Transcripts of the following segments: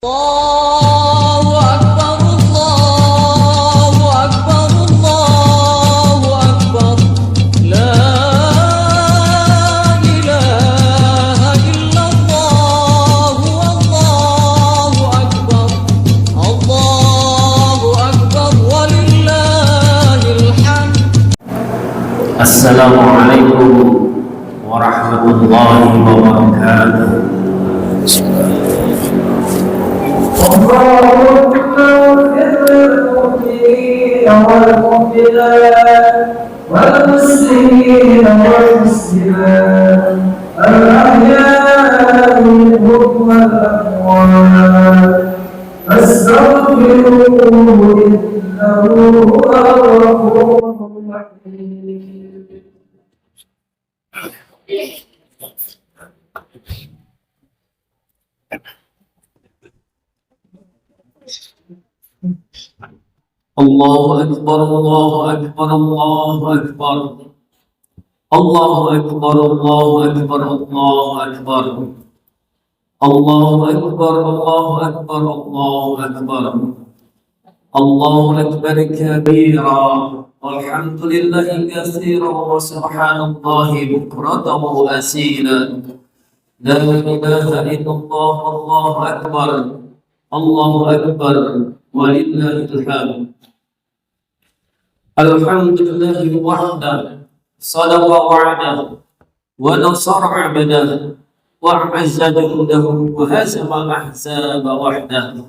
Allahu Akbar, Allahu Akbar, Allahu Akbar. La ilaha illallah, Allahu Akbar. Allahu Akbar, walillahil hamd. Assalamualaikum warahmatullahi wabarakatuh. الله أكبر للمؤمنين والمؤمنات والمسلمين والمسلمات الأحياء منهم والأموات فاستغفروه إنه هو الغفور الرحيم. Allahu Akbar, Allahu Akbar, Allahu Akbar. Allahu Akbar, Allahu Akbar, Allahu Akbar. Allahu Akbar, Allahu Akbar, Allahu Akbar. Allahu Akbar kabira, walhamdulillahi katsira, wa subhanallahi bukratan wa asila. La ilaha illallah, Allahu Akbar. Allahu Akbar, walillahil hamd. Alhamdulillahi wahda, sadaqa wa'dah, wa nasara 'abdah, wa 'azza jundahu, wa hazama al-ahzaba wahdah.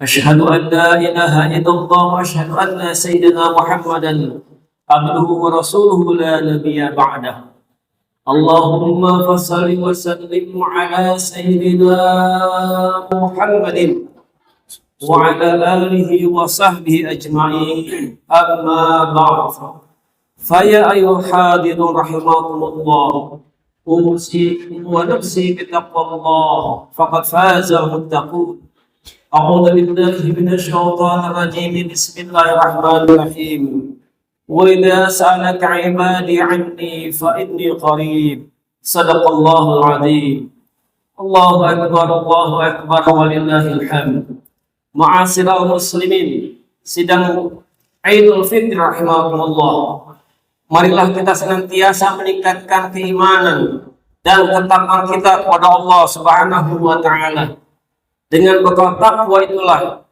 Ashhadu an la ilaha illallah wa ashhadu anna sayyidina Muhammadan abduhu wa rasuluhu la nabiyya ba'dah. Allahumma fassalli wa sallim ala sayyidina Muhammadin wa ala alihi wa sahbihi ajma'in, amma ba'd. Faya ayyuhal hadirun rahimakumullah, usikum wa nafsi bitaqwallah, faqad faza muttaqun. A'udzu billahi minasy syaithanir rajim. Bismillahirrahmanirrahim. Wa idza sa'alaka 'ibadi 'anni fa inni qarib. Shadaqallahul 'azim. Allahu akbar, Allahu akbar, walillahil hamd. Ma'asyiral muslimin, sidang Idul Fitri rahimakumullah. Marilah kita senantiasa meningkatkan keimanan dan ketakwaan kita kepada Allah Subhanahu wa taala. Dengan bekal takwa itulah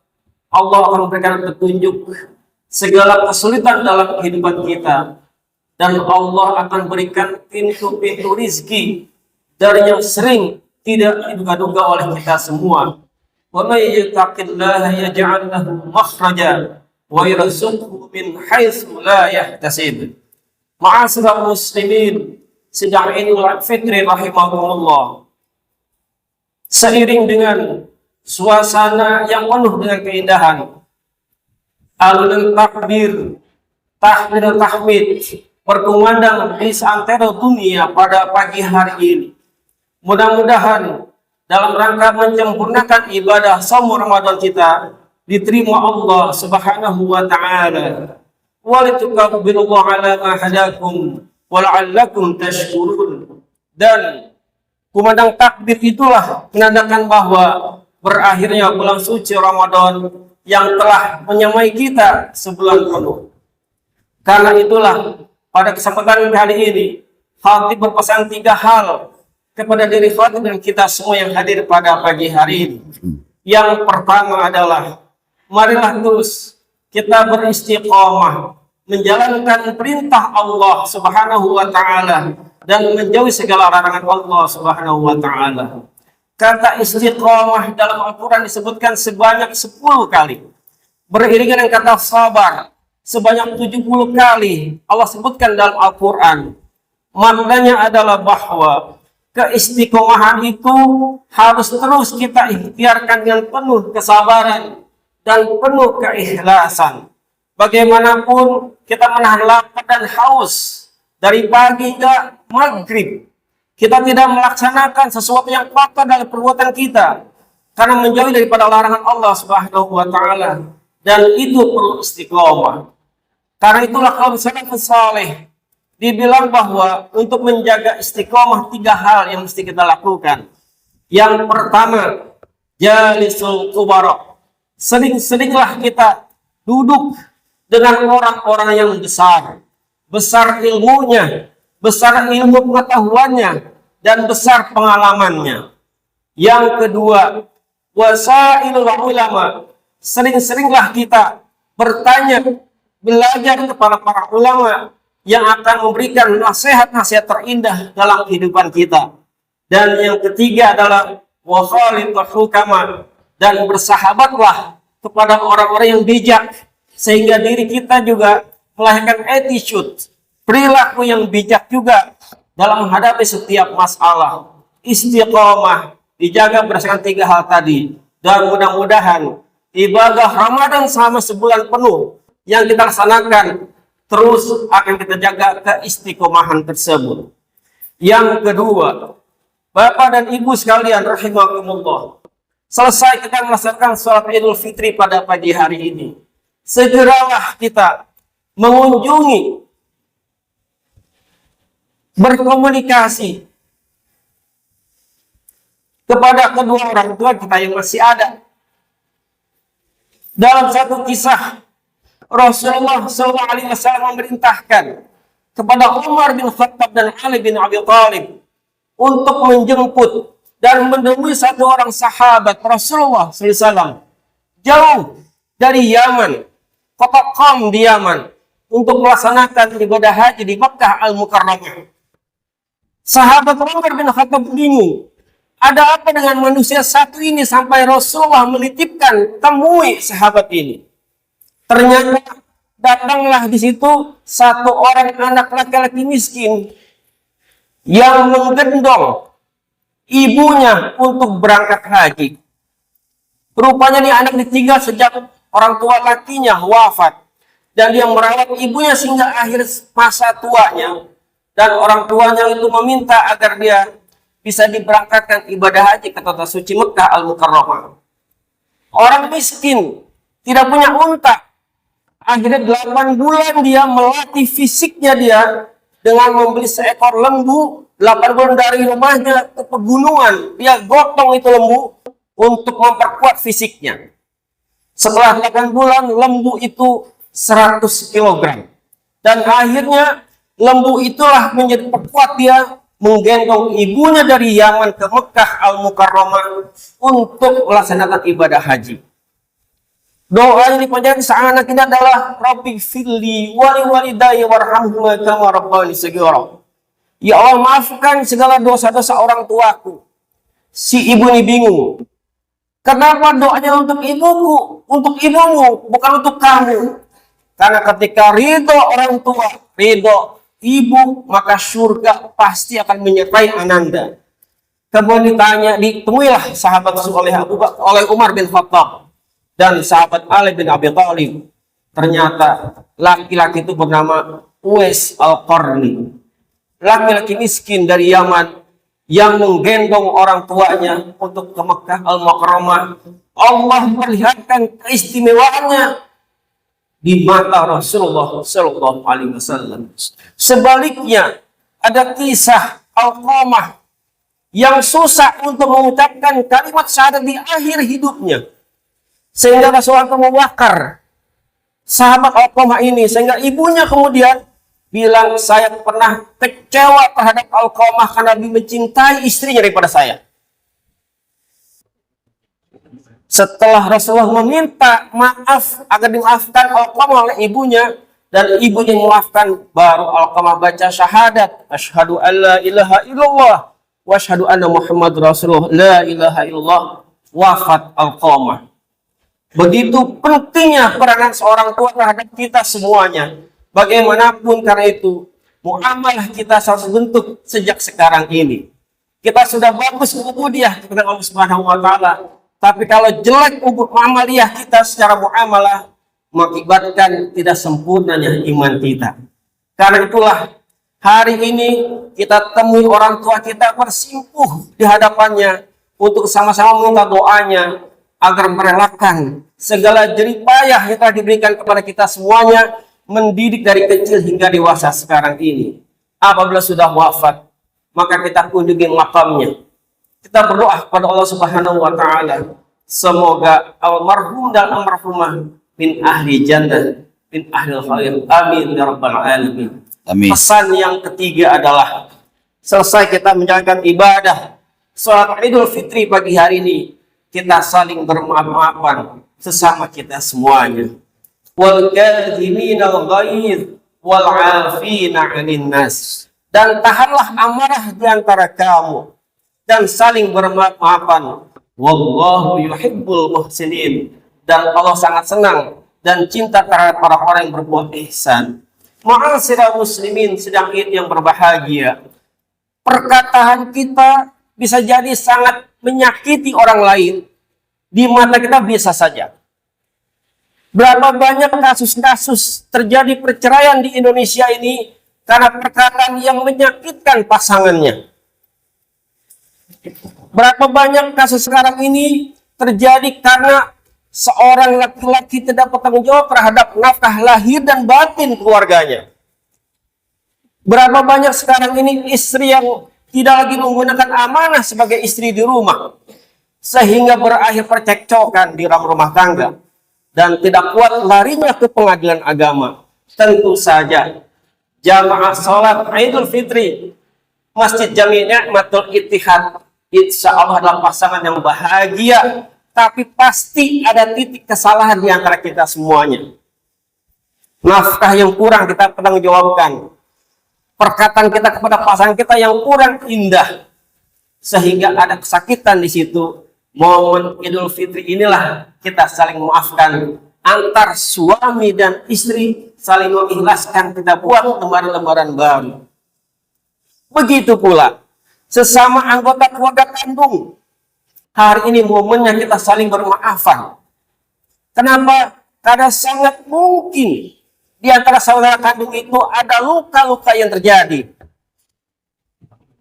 Allah akan memberikan petunjuk segala kesulitan dalam kehidupan kita, dan Allah akan berikan pintu-pintu rizki dari yang sering tidak diduga-duga oleh kita semua. Wa may yattaqillaha yaj'al lahu makhraja wa yarzuqhu min haitsu la yahtasib. Ma'asyiral muslimin, sidang Idul Fitri rahimakumullah. Seiring dengan suasana yang penuh dengan keindahan, alunan takbir, tahlil dan tahmid berkumandang di seantero dunia pada pagi hari ini. Mudah-mudahan dalam rangka menyempurnakan ibadah shaum Ramadan kita diterima Allah Subhanahu wa taala. Wa litukabbirullaha ala ma hadakum wa la'allakum tashkurun. Dan kumandang takbir itulah menandakan bahwa berakhirnya bulan suci Ramadan yang telah menyamai kita sebulan penuh. Karena itulah pada kesempatan kali ini khatib berpesan 3 hal kepada diri khatib dan kita semua yang hadir pada pagi hari ini. Yang pertama adalah marilah terus kita beristiqomah menjalankan perintah Allah Subhanahu wa taala dan menjauhi segala larangan Allah Subhanahu wa taala. Kata istiqomah dalam Al-Quran disebutkan sebanyak 10 kali. Beriringan dengan kata sabar sebanyak 70 kali Allah sebutkan dalam Al-Quran. Maknanya adalah bahwa keistiqomahan itu harus terus kita ikhtiarkan dengan penuh kesabaran dan penuh keikhlasan. Bagaimanapun kita menahan lapar dan haus dari pagi hingga maghrib, kita tidak melaksanakan sesuatu yang patut dari perbuatan kita karena menjauhi daripada larangan Allah Subhanahu wa taala, dan itu perlu istiqomah. Karena itulah kaum salafus saleh dibilang bahwa untuk menjaga istiqomah 3 hal yang mesti kita lakukan. Yang pertama, jalisul kubara. Sering-seringlah kita duduk dengan orang-orang yang besar. Besar ilmunya, besar ilmu pengetahuannya, dan besar pengalamannya. Yang kedua, wasailul ulama. Sering-seringlah kita bertanya, belajar kepada para ulama yang akan memberikan nasihat-nasihat terindah dalam kehidupan kita. Dan yang ketiga adalah wa khaliful hukama, dan bersahabatlah kepada orang-orang yang bijak, sehingga diri kita juga melahirkan attitude, perilaku yang bijak juga dalam menghadapi setiap masalah. Istiqomah dijaga berdasarkan 3 hal tadi, dan mudah-mudahan ibadah Ramadan selama sebulan penuh yang kita laksanakan terus akan kita jaga keistiqomahan tersebut. Yang kedua, Bapak dan Ibu sekalian rahimakumullah, selesai kita melaksanakan sholat Idul Fitri pada pagi hari ini, segeralah kita mengunjungi, berkomunikasi kepada kedua orang tua kita yang masih ada. Dalam satu kisah, Rasulullah SAW memerintahkan kepada Umar bin Khattab dan Ali bin Abi Thalib untuk menjemput dan menemui satu orang sahabat Rasulullah SAW jauh dari Yaman, kota Qom di Yaman, untuk melaksanakan ibadah haji di Makkah Al-Mukarramah. Sahabat Umar bin Khattab bingung, ada apa dengan manusia satu ini sampai Rasulullah menitipkan temui sahabat ini. Ternyata datanglah di situ satu orang anak laki-laki miskin yang menggendong ibunya untuk berangkat haji. Rupanya ini anak ditinggal sejak orang tua lakinya wafat, dan dia merawat ibunya sehingga akhir masa tuanya, dan orang tuanya itu meminta agar dia bisa diberangkatkan ibadah haji ke tanah suci Mekah Al-Mukarramah. Orang miskin tidak punya unta, akhirnya 8 bulan dia melatih fisiknya dia dengan membeli seekor lembu. 8 bulan dari rumahnya ke pegunungan, dia gotong itu lembu untuk memperkuat fisiknya. Setelah 8 bulan, lembu itu 100 kg. Dan akhirnya lembu itulah menjadi perkuat dia menggendong ibunya dari Yaman ke Mekah Al-Mukarramah untuk melaksanakan ibadah haji. Doa yang dipanjatkan sang anak ini adalah Rabbi firli wali walidayya warhamhuma kama rabbani shaghira. Ya Allah, maafkan segala dosa-dosa orang tuaku. Si ibu ini bingung. Kenapa doanya untuk ibuku, untuk ibumu, bukan untuk kamu? Karena ketika ridho orang tua, ridho ibu, maka surga pasti akan menyertai ananda. Kemudian ditemuilah sahabat oleh Umar bin Khattab dan sahabat Ali bin Abi Thalib. Ternyata laki-laki itu bernama Uwais Al-Qarni, laki-laki miskin dari Yaman yang menggendong orang tuanya untuk ke Mekah Al-Mukarramah. Allah memperlihatkan keistimewaannya di mata Rasulullah Sallallahu Alaihi Wasallam. Sebaliknya, ada kisah Alqamah yang susah untuk mengucapkan kalimat syahadat di akhir hidupnya, sehingga Rasulullah mewakar sahabat Alqamah ini, sehingga ibunya kemudian bilang, saya pernah kecewa terhadap Alqamah karena lebih mencintai istrinya daripada saya. Setelah Rasulullah meminta maaf agar dimaafkan Alqamah oleh ibunya, dan ibunya memaafkan, baru Alqamah baca syahadat, asyhadu an la ilaha illallah wa asyhadu anna Muhammad Rasulullah, la ilaha illallah. Wafat Alqamah. Begitu pentingnya peranan seorang tua terhadap kita semuanya. Bagaimanapun, karena itu muamalah kita harus bentuk sejak sekarang ini. Kita sudah bagus ubudiyah kepada Allah Subhanahu wa taala, tapi kalau jelek muamalah kita secara muamalah, mengakibatkan tidak sempurnanya iman kita. Karena itulah hari ini kita temui orang tua kita, bersimpuh di hadapannya untuk sama-sama meminta doanya agar merelakan segala jerih payah yang telah diberikan kepada kita semuanya, mendidik dari kecil hingga dewasa sekarang ini. Apabila sudah wafat, maka kita kunjungi makamnya. Kita berdoa kepada Allah Subhanahu wa taala Semoga almarhum dan almarhumah min ahli jannah, min ahli khair. Amin ya rabbal alamin. Amin. Pesan yang ketiga adalah selesai kita menjalankan ibadah sholat Idul Fitri pagi hari ini, kita saling bermaaf-maafan sesama kita semuanya. Wal kadhiminal ghaidh wal 'afina 'anil nas. Dan tahanlah amarah di antara kamu dan saling bermaaf-maafan. Wallahu yuhibbul muhsinin. Dan Allah sangat senang dan cinta terhadap orang-orang yang berbuat ihsan. Ma'asyiral muslimin sedang Id yang berbahagia. Perkataan kita bisa jadi sangat menyakiti orang lain. Di mata kita biasa saja. Berapa banyak kasus-kasus terjadi perceraian di Indonesia ini karena perkataan yang menyakitkan pasangannya. Berapa banyak kasus sekarang ini terjadi karena seorang laki-laki tidak bertanggung jawab terhadap nafkah lahir dan batin keluarganya. Berapa banyak sekarang ini istri yang tidak lagi menggunakan amanah sebagai istri di rumah, sehingga berakhir percekcokan di dalam rumah tangga dan tidak kuat larinya ke pengadilan agama. Tentu saja jamaah sholat Idul Fitri Masjid Jami' Ni'matul Ittihad insya Allah adalah pasangan yang bahagia, tapi pasti ada titik kesalahan di antara kita semuanya. Nafkah yang kurang kita pertanggungjawabkan, perkataan kita kepada pasangan kita yang kurang indah, sehingga ada kesakitan di situ. Momen Idul Fitri inilah kita saling memaafkan antar suami dan istri, saling mengikhlaskan, kita buat lembaran-lembaran baru. Begitu pula sesama anggota keluarga kandung. Hari ini momennya kita saling bermaafan. Kenapa? Karena sangat mungkin di antara saudara kandung itu ada luka-luka yang terjadi.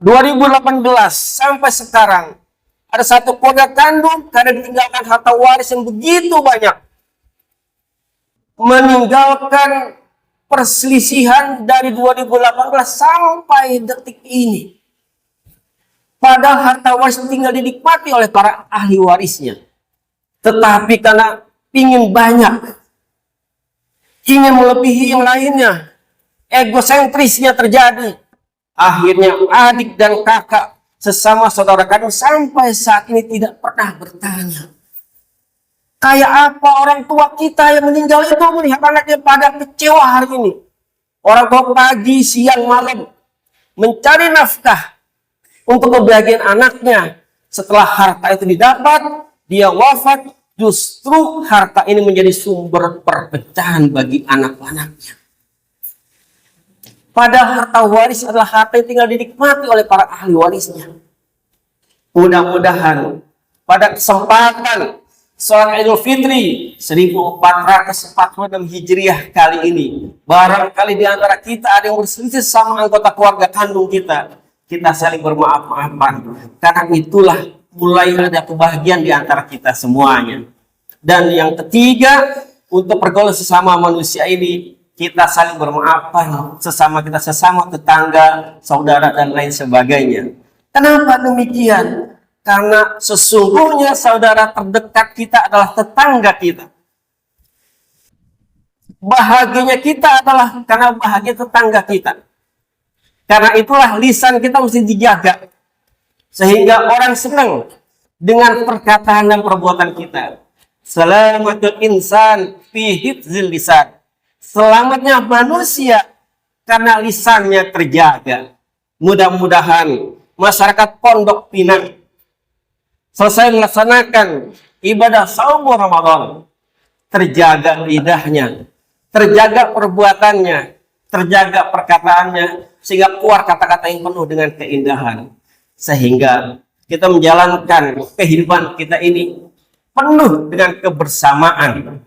2018 sampai sekarang ada satu keluarga kandung karena ditinggalkan harta waris yang begitu banyak, meninggalkan perselisihan dari 2018 sampai detik ini. Padahal harta waris tinggal dinikmati oleh para ahli warisnya. Tetapi karena ingin banyak, ingin melebihi yang lainnya, egosentrisnya terjadi. Akhirnya adik dan kakak sesama saudara kandung sampai saat ini tidak pernah bertanya, kayak apa orang tua kita yang meninggal itu melihat anaknya pada kecewa hari ini. Orang tua pagi, siang, malam mencari nafkah untuk kebahagiaan anaknya. Setelah harta itu didapat, dia wafat, justru harta ini menjadi sumber perpecahan bagi anak-anaknya. Padahal harta waris adalah harta yang tinggal dinikmati oleh para ahli warisnya. Mudah-mudahan pada kesempatan sholat Idul Fitri 1446 Hijriah kali ini, barangkali di antara kita ada yang berselisih sama anggota keluarga kandung kita, kita saling bermaaf-maafan. Karena itulah mulai ada kebahagiaan di antara kita semuanya. Dan yang ketiga, untuk pergaulan sesama manusia ini, kita saling bermaafan sesama kita, sesama tetangga, saudara, dan lain sebagainya. Kenapa demikian? Karena sesungguhnya saudara terdekat kita adalah tetangga kita. Bahagianya kita adalah karena bahagia tetangga kita. Karena itulah lisan kita mesti dijaga, sehingga orang senang dengan perkataan dan perbuatan kita. Selamatul insan fi hifzil lisan. Selamatnya manusia karena lisannya terjaga. Mudah-mudahan masyarakat Pondok Pinang selesai melaksanakan ibadah saum Ramadan, terjaga lidahnya, terjaga perbuatannya, terjaga perkataannya, sehingga keluar kata-kata yang penuh dengan keindahan, sehingga kita menjalankan kehidupan kita ini penuh dengan kebersamaan,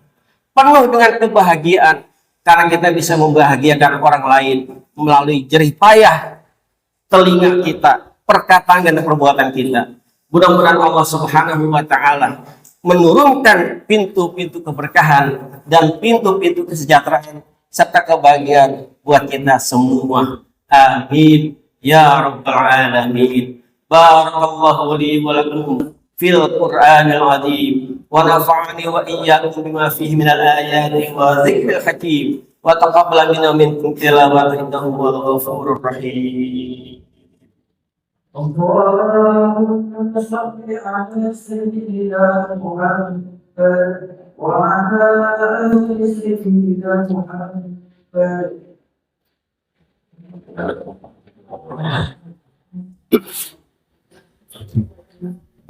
penuh dengan kebahagiaan, karena kita bisa membahagiakan orang lain melalui jerih payah telinga kita, perkataan dan perbuatan kita. Mudah-mudahan Allah Subhanahu wa Ta'ala menurunkan pintu-pintu keberkahan dan pintu-pintu kesejahteraan serta kebahagiaan buat kita semua. Amin ya rabbal alamin. Barakallahu li wa lakum fil Qur'anil azim ونفعني وإياكم بما فيه من الآيات وذكر الحكيم وتقبل منا منكم تلاوة إنه هو الغفور الرحيم. اللهم صل على سيدنا محمد وعلى آل سيدنا محمد.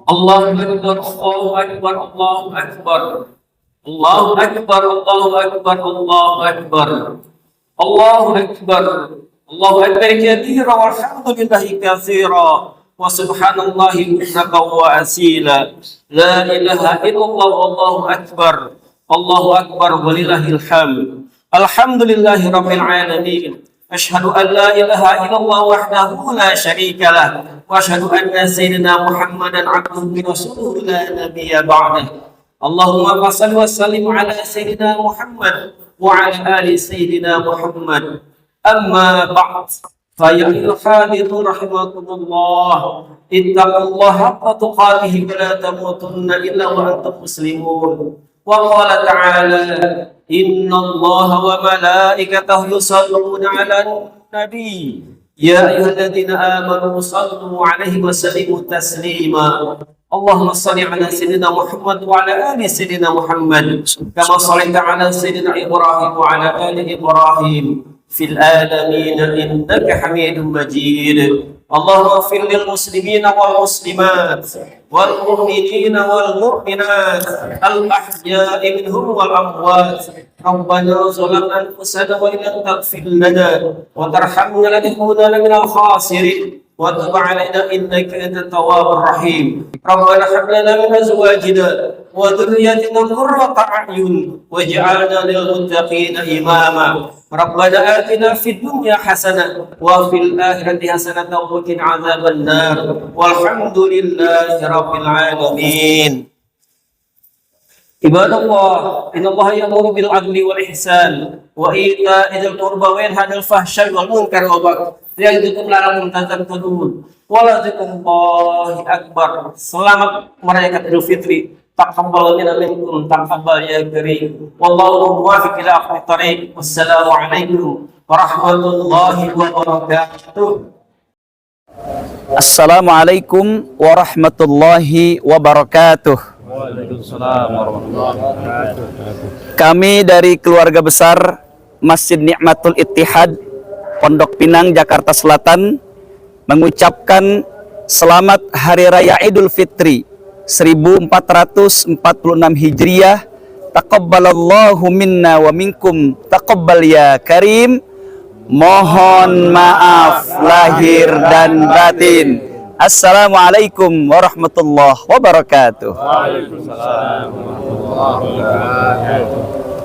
الله أكبر الله أكبر الله أكبر الله أكبر الله أكبر الله أكبر الله أكبر الله أكبر كبيرا والحمد لله كثيرا وسبحان الله بكرة وأصيلا لا إله إلا الله والله أكبر الله أكبر ولله الحمد الحمد لله رب العالمين أشهد أن لا إله إلا الله وحده لا شريك له وأشهد أن سيدنا محمدا عبده ورسوله لا نبي بعده اللهم صل وسلم على سيدنا محمد وعلى آل سيدنا محمد أما بعد فيا أيها الحاضرون رحمكم الله اتقوا الله حق تقاته ولا تموتن إلا وأنتم مسلمون وقال تعالى إن الله وملائكته يصلون على النبي يا أيها الذين آمنوا صلوا عليه وسلموا تسليما اللهم صل على سيدنا محمد وعلى آل سيدنا محمد كما صليت على سيدنا إبراهيم وعلى آل إبراهيم في العالمين إنك حميد مجيد اللهم اغفر للمسلمين والمسلمات والمؤمنين والمؤمنات الأحياء منهم والأموات ربنا ظلمنا أنفسنا وإن لم تغفر لنا وترحمنا لنكونن من الخاسرين وتب علينا إنك أنت التواب الرحيم ربنا هب لنا من أزواجنا وذرياتنا قرة أعين واجعلنا للمتقين إماما ربنا آتنا في الدنيا حسنة وفي الآخرة حسنة وقنا عذاب النار والحمد لله رب العالمين. عباد الله إن الله يأمر بالعدل والإحسان وإيتاء ذي القربى وينهى عن الفحشاء والمنكر والبغي يعظكم لعلكم تذكرون waladzikrullahi akbar. Selamat merayakan Idul Fitri. Taqabbal minkum taqabbal ya karim. Wallahu muwaffiq ila aqwamit thariq. Wassalamualaikum warahmatullahi wabarakatuh. Assalamualaikum warahmatullahi wabarakatuh. Waalaikumsalam warahmatullahi wabarakatuh. Kami dari keluarga besar Masjid Ni'matul Ittihad Pondok Pinang, Jakarta Selatan mengucapkan selamat Hari Raya Idul Fitri 1446 Hijriah. Taqabbalallahu minna wa minkum taqabbal ya karim. Mohon maaf lahir dan batin. Assalamualaikum warahmatullahi wabarakatuh. Waalaikumsalam warahmatullahi wabarakatuh.